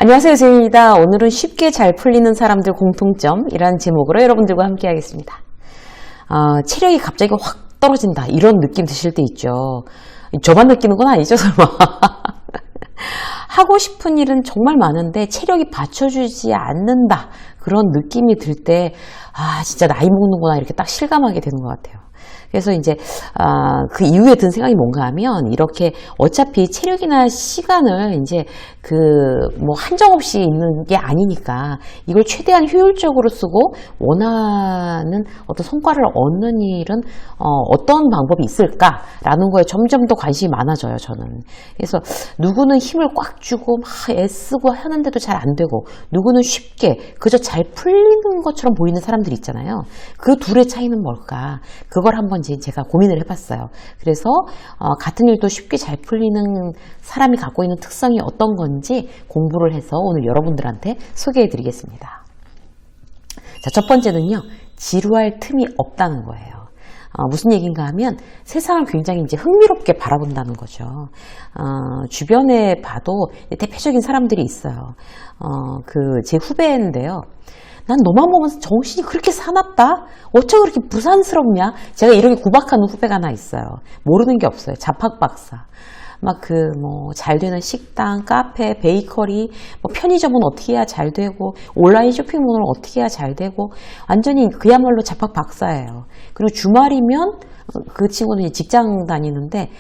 안녕하세요, 제이입니다. 오늘은 쉽게 잘 풀리는 사람들 공통점이라는 제목으로 여러분들과 함께 하겠습니다. 체력이 갑자기 확 떨어진다 이런 느낌 드실 때 있죠. 저만 느끼는 건 아니죠, 설마. 하고 싶은 일은 정말 많은데 체력이 받쳐주지 않는다 그런 느낌이 들 때 진짜 나이 먹는구나 이렇게 딱 실감하게 되는 것 같아요. 그래서 이제 그 이후에 든 생각이 뭔가 하면 이렇게 어차피 체력이나 시간을 이제 뭐 한정없이 있는 게 아니니까 이걸 최대한 효율적으로 쓰고 원하는 어떤 성과를 얻는 일은 어떤 방법이 있을까라는 거에 점점 더 관심이 많아져요, 저는. 그래서 누구는 힘을 꽉 주고 막 애쓰고 하는데도 잘 안 되고 누구는 쉽게 그저 잘 풀리는 것처럼 보이는 사람들이 있잖아요. 그 둘의 차이는 뭘까? 그걸 한번 제가 고민을 해봤어요. 그래서 같은 일도 쉽게 잘 풀리는 사람이 갖고 있는 특성이 어떤 건지 공부를 해서 오늘 여러분들한테 소개해드리겠습니다. 자, 첫 번째는요, 지루할 틈이 없다는 거예요. 무슨 얘기인가 하면 세상을 굉장히 이제 흥미롭게 바라본다는 거죠. 주변에 봐도 대표적인 사람들이 있어요. 제 후배인데요. 난 너만 보면서 정신이 그렇게 사납다? 어쩜 그렇게 부산스럽냐? 제가 이렇게 구박하는 후배가 하나 있어요. 모르는 게 없어요. 잡학 박사. 잘 되는 식당, 카페, 베이커리, 편의점은 어떻게 해야 잘 되고, 온라인 쇼핑몰은 어떻게 해야 잘 되고, 완전히 그야말로 잡학 박사예요. 그리고 주말이면, 그 친구는 직장 다니는데,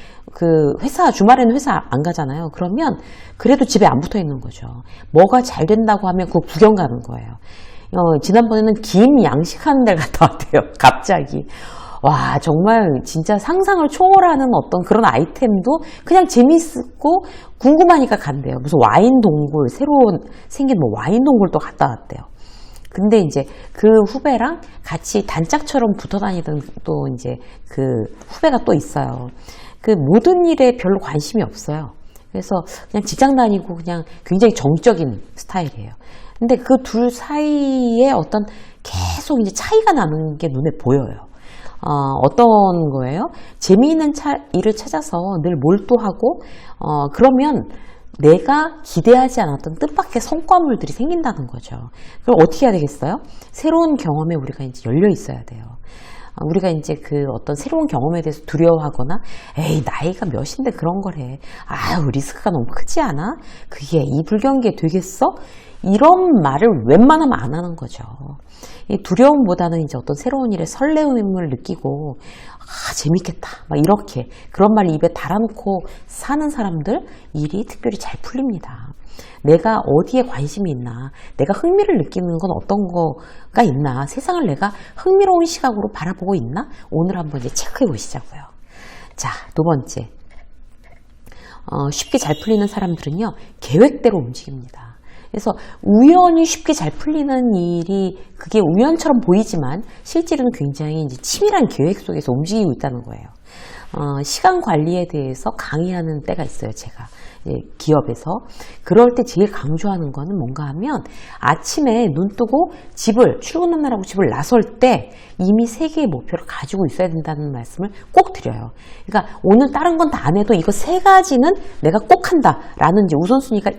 주말에는 회사 안 가잖아요. 그러면, 그래도 집에 안 붙어 있는 거죠. 뭐가 잘 된다고 하면 그거 구경 가는 거예요. 지난번에는 김 양식하는 데를 갔다 왔대요. 갑자기. 와, 정말 진짜 상상을 초월하는 어떤 그런 아이템도 그냥 재밌고 궁금하니까 간대요. 무슨 와인 동굴, 새로 생긴 와인 동굴도 갔다 왔대요. 근데 이제 그 후배랑 같이 단짝처럼 붙어 다니던 또 이제 그 후배가 또 있어요. 그 모든 일에 별로 관심이 없어요. 그래서 그냥 직장 다니고 그냥 굉장히 정적인 스타일이에요. 근데 그 둘 사이에 어떤 계속 이제 차이가 나는 게 눈에 보여요. 어떤 거예요? 재미있는 일을 찾아서 늘 몰두하고, 그러면 내가 기대하지 않았던 뜻밖의 성과물들이 생긴다는 거죠. 그럼 어떻게 해야 되겠어요? 새로운 경험에 우리가 이제 열려 있어야 돼요. 우리가 이제 어떤 새로운 경험에 대해서 두려워하거나, 에이, 나이가 몇인데 그런 걸 해. 리스크가 너무 크지 않아? 그게 이 불경기에 되겠어? 이런 말을 웬만하면 안 하는 거죠. 이 두려움보다는 이제 어떤 새로운 일에 설레임을 느끼고, 재밌겠다. 이렇게. 그런 말 입에 달아놓고 사는 사람들, 일이 특별히 잘 풀립니다. 내가 어디에 관심이 있나, 내가 흥미를 느끼는 건 어떤 거가 있나, 세상을 내가 흥미로운 시각으로 바라보고 있나, 오늘 한번 이제 체크해 보시자고요. 자, 두 번째. 쉽게 잘 풀리는 사람들은요, 계획대로 움직입니다. 그래서 우연히 쉽게 잘 풀리는 일이 그게 우연처럼 보이지만 실제로는 굉장히 이제 치밀한 계획 속에서 움직이고 있다는 거예요. 시간 관리에 대해서 강의하는 때가 있어요, 제가. 기업에서. 그럴 때 제일 강조하는 거는 뭔가 하면 아침에 눈 뜨고 출근하느라고 집을 나설 때 이미 3개의 목표를 가지고 있어야 된다는 말씀을 꼭 드려요. 그러니까 오늘 다른 건 다 안 해도 이거 3가지는 내가 꼭 한다라는 이제 우선순위가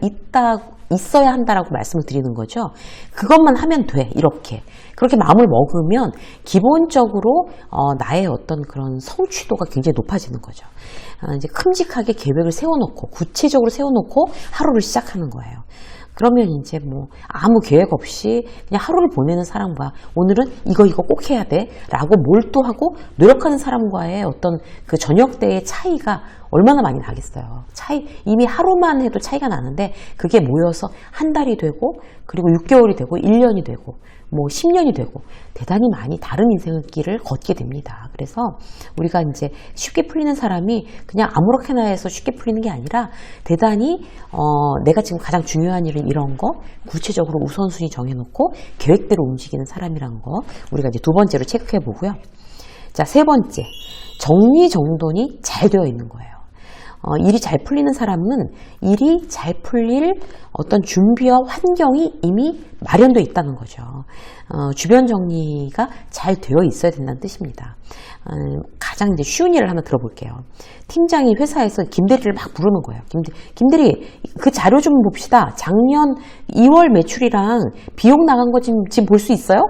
있어야 한다라고 말씀을 드리는 거죠. 그것만 하면 돼, 이렇게. 그렇게 마음을 먹으면 기본적으로 나의 어떤 그런 성취도가 굉장히 높아지는 거죠. 이제 큼직하게 계획을 세워놓고 구체적으로 세워놓고 하루를 시작하는 거예요. 그러면 이제 아무 계획 없이 그냥 하루를 보내는 사람과 오늘은 이거 꼭 해야 돼 라고 몰두하고 노력하는 사람과의 어떤 그 저녁 때의 차이가 얼마나 많이 나겠어요. 이미 하루만 해도 차이가 나는데 그게 모여서 한 달이 되고 그리고 6개월이 되고 1년이 되고 10년이 되고 대단히 많이 다른 인생의 길을 걷게 됩니다. 그래서 우리가 이제 쉽게 풀리는 사람이 그냥 아무렇게나 해서 쉽게 풀리는 게 아니라 대단히 내가 지금 가장 중요한 일은 이런 거 구체적으로 우선순위 정해놓고 계획대로 움직이는 사람이라는 거 우리가 이제 두 번째로 체크해 보고요. 자, 세 번째, 정리정돈이 잘 되어 있는 거예요. 일이 잘 풀리는 사람은 일이 잘 풀릴 어떤 준비와 환경이 이미 마련되어 있다는 거죠. 주변 정리가 잘 되어 있어야 된다는 뜻입니다. 가장 이제 쉬운 예를 하나 들어볼게요. 팀장이 회사에서 김대리를 막 부르는 거예요. 김대리, 그 자료 좀 봅시다. 작년 2월 매출이랑 비용 나간 거 지금 볼 수 있어요?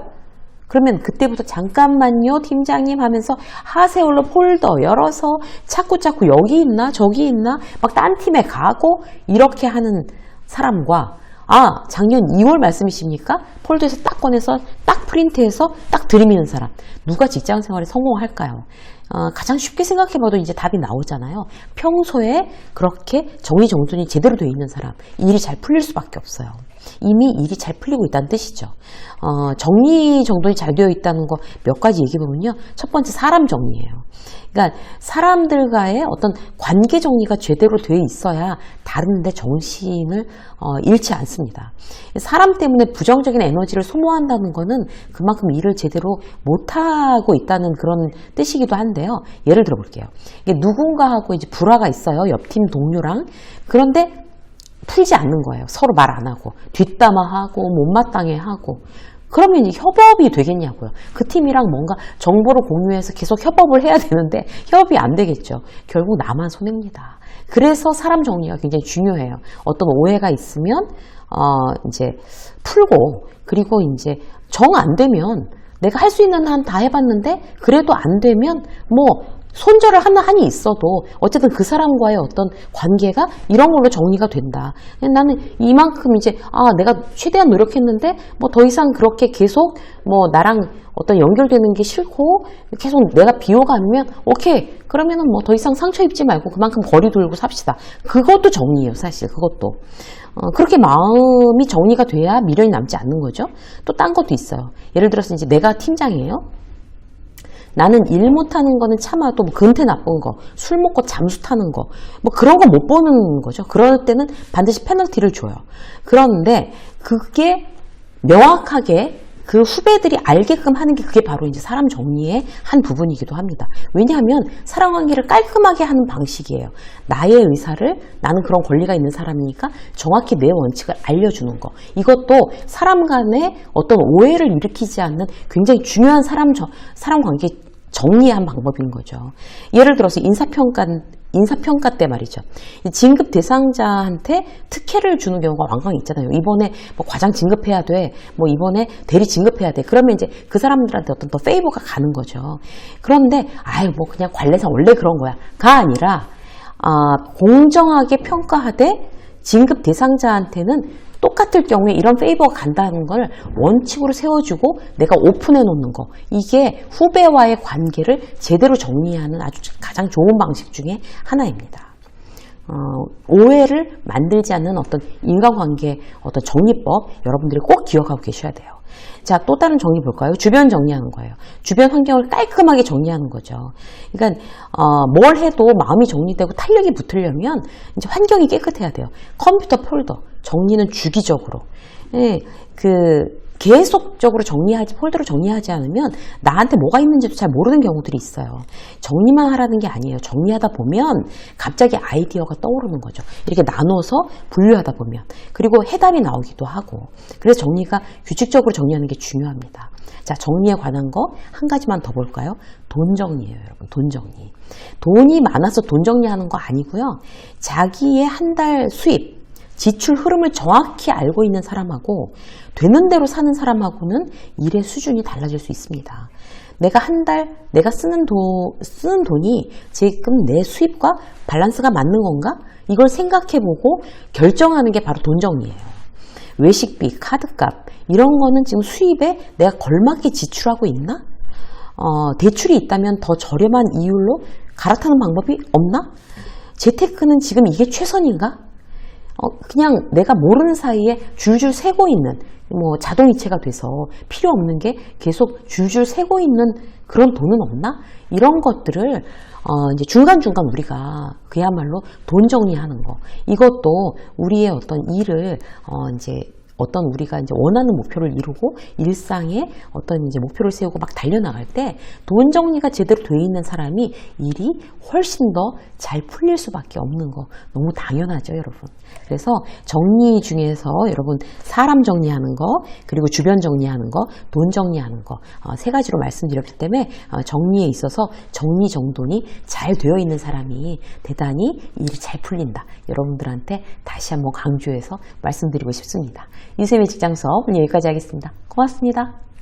그러면 그때부터 잠깐만요 팀장님 하면서 하세올로 폴더 열어서 자꾸 여기 있나 저기 있나 막 딴 팀에 가고 이렇게 하는 사람과 작년 2월 말씀이십니까? 폴더에서 딱 꺼내서 딱 프린트해서 딱 들이미는 사람, 누가 직장 생활에 성공할까요? 가장 쉽게 생각해봐도 이제 답이 나오잖아요. 평소에 그렇게 정리정돈이 제대로 되어 있는 사람, 일이 잘 풀릴 수밖에 없어요. 이미 일이 잘 풀리고 있다는 뜻이죠. 정리정돈이 잘 되어 있다는 거 몇 가지 얘기해보면요. 첫 번째, 사람 정리예요. 그러니까 사람들과의 어떤 관계 정리가 제대로 되어 있어야 다른데 정신을 잃지 않습니다. 사람 때문에 부정적인 에너지를 소모한다는 거는 그만큼 일을 제대로 못하고 있다는 그런 뜻이기도 한데요. 예를 들어 볼게요. 누군가하고 이제 불화가 있어요. 옆팀 동료랑. 그런데 풀지 않는 거예요. 서로 말 안 하고 뒷담화하고 못마땅해 하고. 그러면 이제 협업이 되겠냐고요. 그 팀이랑 뭔가 정보를 공유해서 계속 협업을 해야 되는데 협업이 안 되겠죠. 결국 나만 손해입니다. 그래서 사람 정리가 굉장히 중요해요. 어떤 오해가 있으면 이제 풀고, 그리고 이제 정 안 되면 내가 할 수 있는 한 다 해봤는데 그래도 안 되면 뭐 손절을 하는 한이 있어도 어쨌든 그 사람과의 어떤 관계가 이런 걸로 정리가 된다. 나는 이만큼 이제 내가 최대한 노력했는데 뭐 더 이상 그렇게 계속 뭐 나랑 어떤 연결되는 게 싫고 계속 내가 비호감이면 오케이, 그러면은 뭐 더 이상 상처 입지 말고 그만큼 거리 두고 삽시다. 그것도 정리예요, 사실. 그것도 그렇게 마음이 정리가 돼야 미련이 남지 않는 거죠. 또 딴 것도 있어요. 예를 들어서 이제 내가 팀장이에요. 나는 일 못하는 거는 참아도 뭐 근태 나쁜 거, 술 먹고 잠수 타는 거, 뭐 그런 거 못 보는 거죠. 그럴 때는 반드시 페널티를 줘요. 그런데 그게 명확하게 그 후배들이 알게끔 하는 게 그게 바로 이제 사람 정리의 한 부분이기도 합니다. 왜냐하면 사람관계를 깔끔하게 하는 방식이에요. 나의 의사를, 나는 그런 권리가 있는 사람이니까 정확히 내 원칙을 알려주는 거. 이것도 사람 간의 어떤 오해를 일으키지 않는 굉장히 중요한 사람관계 정리의 한 방법인 거죠. 예를 들어서 인사평가 때 말이죠. 진급 대상자한테 특혜를 주는 경우가 왕왕 있잖아요. 이번에 뭐 과장 진급해야 돼. 뭐 이번에 대리 진급해야 돼. 그러면 이제 그 사람들한테 어떤 더 페이버가 가는 거죠. 그런데 뭐 그냥 관례상 원래 그런 거야가 아니라 공정하게 평가하되 진급 대상자한테는 똑같을 경우에 이런 페이버가 간다는 걸 원칙으로 세워주고 내가 오픈해 놓는 거, 이게 후배와의 관계를 제대로 정리하는 아주 가장 좋은 방식 중에 하나입니다. 오해를 만들지 않는 어떤 인간관계 어떤 정리법, 여러분들이 꼭 기억하고 계셔야 돼요. 자, 또 다른 정리 볼까요? 주변 정리하는 거예요. 주변 환경을 깔끔하게 정리하는 거죠. 그러니까 뭘 해도 마음이 정리되고 탄력이 붙으려면 이제 환경이 깨끗해야 돼요. 컴퓨터 폴더 정리는 주기적으로. 계속적으로 폴더로 정리하지 않으면 나한테 뭐가 있는지도 잘 모르는 경우들이 있어요. 정리만 하라는 게 아니에요. 정리하다 보면 갑자기 아이디어가 떠오르는 거죠. 이렇게 나눠서 분류하다 보면. 그리고 해답이 나오기도 하고. 그래서 정리가 규칙적으로 정리하는 게 중요합니다. 자, 정리에 관한 거 한 가지만 더 볼까요? 돈 정리예요, 여러분. 돈 정리. 돈이 많아서 돈 정리하는 거 아니고요. 자기의 한 달 수입, 지출 흐름을 정확히 알고 있는 사람하고 되는 대로 사는 사람하고는 일의 수준이 달라질 수 있습니다. 내가 한 달 내가 쓰는 돈이 지금 내 수입과 밸런스가 맞는 건가? 이걸 생각해보고 결정하는 게 바로 돈 정리예요. 외식비, 카드값 이런 거는 지금 수입에 내가 걸맞게 지출하고 있나? 대출이 있다면 더 저렴한 이율로 갈아타는 방법이 없나? 재테크는 지금 이게 최선인가? 그냥 내가 모르는 사이에 줄줄 새고 있는 뭐 자동이체가 돼서 필요 없는 게 계속 줄줄 새고 있는 그런 돈은 없나? 이런 것들을 이제 중간중간 우리가 그야말로 돈 정리하는 거, 이것도 우리의 어떤 일을 이제 어떤 우리가 이제 원하는 목표를 이루고 일상에 어떤 이제 목표를 세우고 막 달려나갈 때 돈 정리가 제대로 돼 있는 사람이 일이 훨씬 더 잘 풀릴 수밖에 없는 거 너무 당연하죠, 여러분. 그래서 정리 중에서 여러분 사람 정리하는 거, 그리고 주변 정리하는 거, 돈 정리하는 거 세 가지로 말씀드렸기 때문에 정리에 있어서 정리정돈이 잘 되어 있는 사람이 대단히 일이 잘 풀린다. 여러분들한테 다시 한번 강조해서 말씀드리고 싶습니다. 이쌤의 직장 수업 오늘 여기까지 하겠습니다. 고맙습니다.